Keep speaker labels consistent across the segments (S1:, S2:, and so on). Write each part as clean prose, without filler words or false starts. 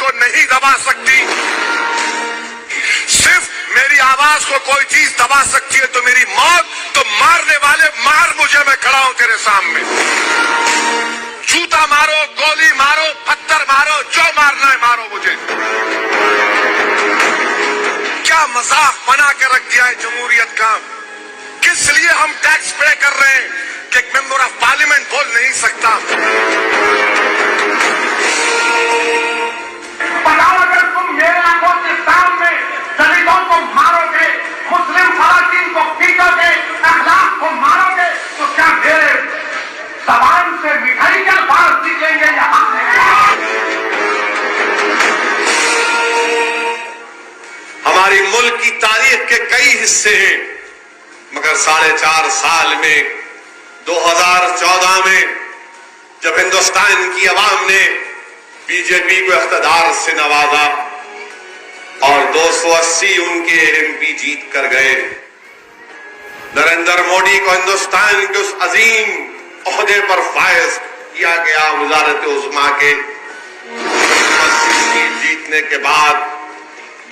S1: को नहीं दबा सकती। सिर्फ मेरी आवाज को कोई चीज दबा सकती है तो मेरी मौत। तो मारने वाले मार मुझे, मैं खड़ा हूं तेरे सामने। जूता मारो, गोली मारो, पत्थर मारो, जो मारना है मारो मुझे। क्या मजाक बना के रख दिया है जमहूरियत का। किस लिए हम टैक्स पे कर रहे हैं कि एक मेंबर ऑफ पार्लियामेंट बोल नहीं सकता।
S2: अगर तुम मेरे आंखों के सामने दलितों को मारोगे, मुस्लिम खवातीन को पीटोगे, अखलाक को मारोगे, तो क्या मेरे जबान से मिठाई के अल्फाज निकलेंगे यहाँ से?
S3: हमारी मुल्क की तारीख के कई हिस्से हैं, मगर 4.5 साल में 2014 में जब हिंदुस्तान की आवाम ने बीजेपी को इख्तिदार से नवाजा और 280 उनके एमपी जीत कर गए, नरेंद्र मोदी को हिंदुस्तान के उस अजीम ओहदे पर फायज किया गया। वजारत उज़्मा के जीतने के बाद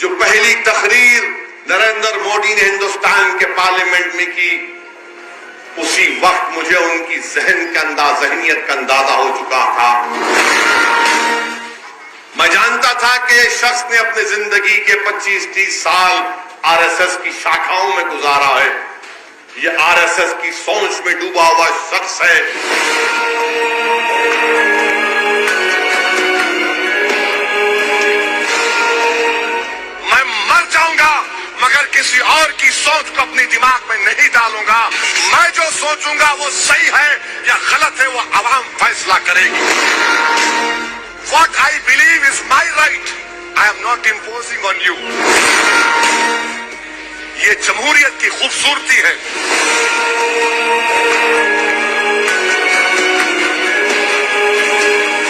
S3: जो पहली तकरीर नरेंद्र मोदी ने हिंदुस्तान के पार्लियामेंट में की, उसी वक्त मुझे उनकी जहनियत का अंदाजा हो चुका था। मैं जानता था कि इस शख्स ने अपनी जिंदगी के 25-30 साल आरएसएस की शाखाओं में गुजारा है। ये आरएसएस की सोच में डूबा हुआ शख्स है।
S1: मैं मर जाऊंगा मगर किसी और की सोच को अपने दिमाग में नहीं डालूंगा। मैं जो सोचूंगा वो सही है या गलत है, वो आवाम फैसला करेगी। What I believe is my right. I am not imposing on you. ये जमहूरियत की खूबसूरती है।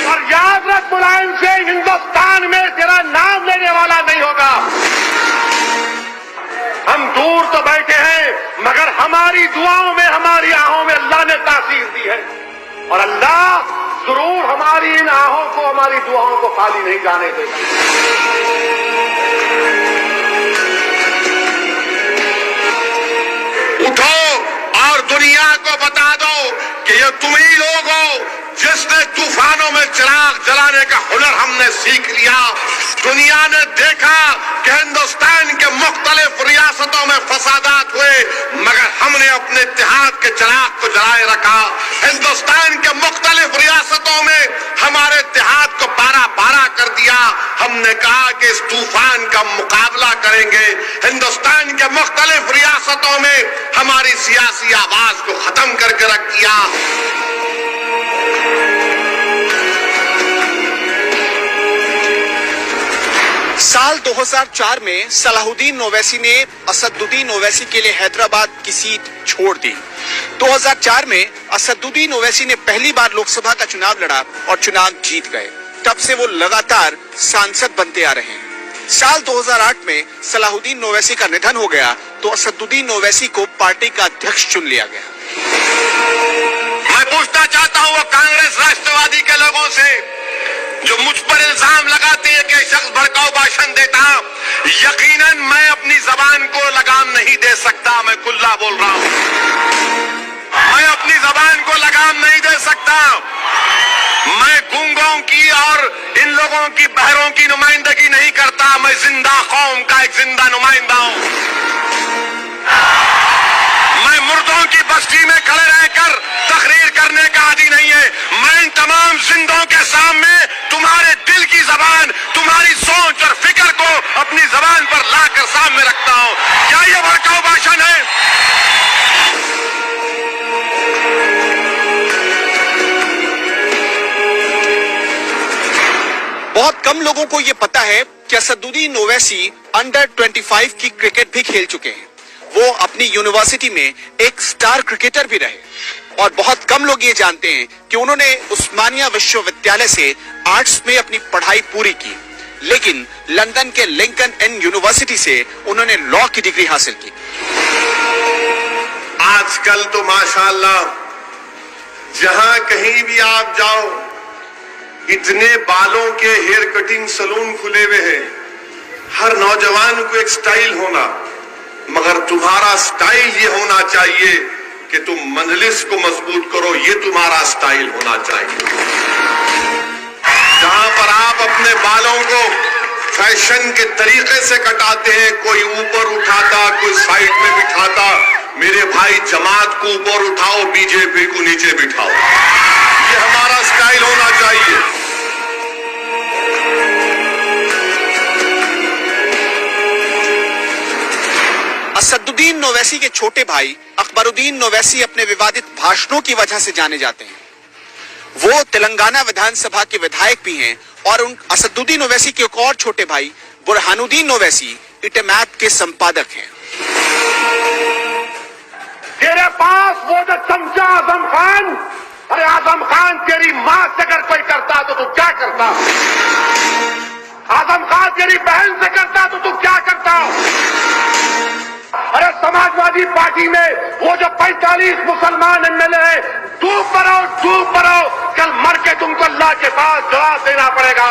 S2: और याद रख मुलायम सिंह, हिंदुस्तान में तेरा नाम लेने वाला नहीं होगा। हम दूर तो बैठे हैं मगर हमारी दुआओं में, हमारी आहों में अल्लाह ने तासीर दी है। और अल्लाह जरूर हमारी इन आहों को, हमारी दुआओं को खाली नहीं जाने देगा।
S1: उठो और दुनिया को बता दो कि ये तुम ही लोग हो जिसने तूफानों में चिराग जलाने का हुनर हमने सीख लिया। दुनिया ने देखा कि हिंदुस्तान के मुख्तलिफ रियासतों में फसादात हुए मगर हमने अपने इत्तेहाद के चिराग को जलाए रखा। हिंदुस्तान के मुख्तलिफ रियासतों में हमारे इत्तेहाद को पारा पारा कर दिया। हमने कहा कि इस तूफान का मुकाबला करेंगे। हिंदुस्तान के मुख्तलिफ रियासतों में हमारी सियासी आवाज को खत्म करके रख दिया।
S4: साल 2004 में सलाहुद्दीन ओवैसी ने असदुद्दीन ओवैसी के लिए हैदराबाद की सीट छोड़ दी। 2004 में असदुद्दीन ओवैसी ने पहली बार लोकसभा का चुनाव लड़ा और चुनाव जीत गए। तब से वो लगातार सांसद बनते आ रहे हैं। साल 2008 में सलाहुद्दीन ओवैसी का निधन हो गया तो असदुद्दीन ओवैसी को पार्टी का अध्यक्ष चुन लिया गया।
S1: मैं पूछना चाहता हूं वो कांग्रेस राष्ट्रवादी के लोगों से जो मुझ पर इल्जाम लगाते हैं कि शख्स भड़काऊ भाषण देता। यकीनन मैं अपनी जबान को लगाम नहीं दे सकता। मैं खुला बोल रहा हूं, मैं अपनी जबान को लगाम नहीं दे सकता। मैं गूंगों की और इन लोगों की, बहरों की नुमाइंदगी नहीं करता। मैं जिंदा कौम का एक जिंदा नुमाइंदा हूं। मैं मुर्दों की बस्ती में खड़े रहकर तकरीर करने का आदी नहीं है। मैं इन तमाम जिंदों के सामने तुम्हारे दिल की जबान, तुम्हारी सोच और फिक्र को अपनी जबान पर लाकर सामने रखता हूं। क्या यह भड़काऊ भाषण है?
S4: बहुत कम लोगों को ये पता है कि असदुद्दीन ओवैसी अंडर 25 की क्रिकेट भी खेल चुके हैं। वो अपनी यूनिवर्सिटी में एक स्टार क्रिकेटर भी रहे और बहुत कम लोग ये जानते हैं कि उन्होंने उस्मानिया विश्वविद्यालय से आर्ट्स में अपनी पढ़ाई पूरी की, लेकिन लंदन के लिंकन इन यूनिवर्सिटी से उन्होंने लॉ की डिग्री हासिल की।
S3: आजकल तो माशाअल्लाह जहां कहीं भी आप जाओ, इतने बालों के हेयर कटिंग सलून खुले हुए हैं, हर नौजवान को एक स्टाइल होना, मगर तुम्हारा स्टाइल ये होना चाहिए कि तुम मंजलिस को मजबूत करो, ये तुम्हारा स्टाइल होना चाहिए। जहां पर आप अपने बालों को फैशन के तरीके से कटाते हैं, कोई ऊपर उठाता, कोई साइड में बिठाता, मेरे भाई जमात को ऊपर उठाओ, बीजेपी को नीचे बिठाओ, ये हमारा स्टाइल होना चाहिए।
S4: असदुद्दीन ओवैसी के छोटे भाई अकबरुद्दीन ओवैसी अपने विवादित भाषणों की वजह से जाने जाते हैं। वो तेलंगाना विधानसभा के विधायक भी हैं और उन असदुद्दीन ओवैसी के एक और छोटे भाई बुरहानुद्दीन ओवैसी इटेमैथ के संपादक हैं।
S2: तेरे पास वो जो चमचा आजम खान, अरे आजम खान तेरी मां से अगर कोई करता तो तू क्या करता? आजम खान तेरी बहन से करता तो तू क्या करता? अरे समाजवादी पार्टी में वो जो 45 मुसलमान एमएलए हैं, डूब मरो, कल मर के तुमको अल्लाह के पास जवाब देना पड़ेगा।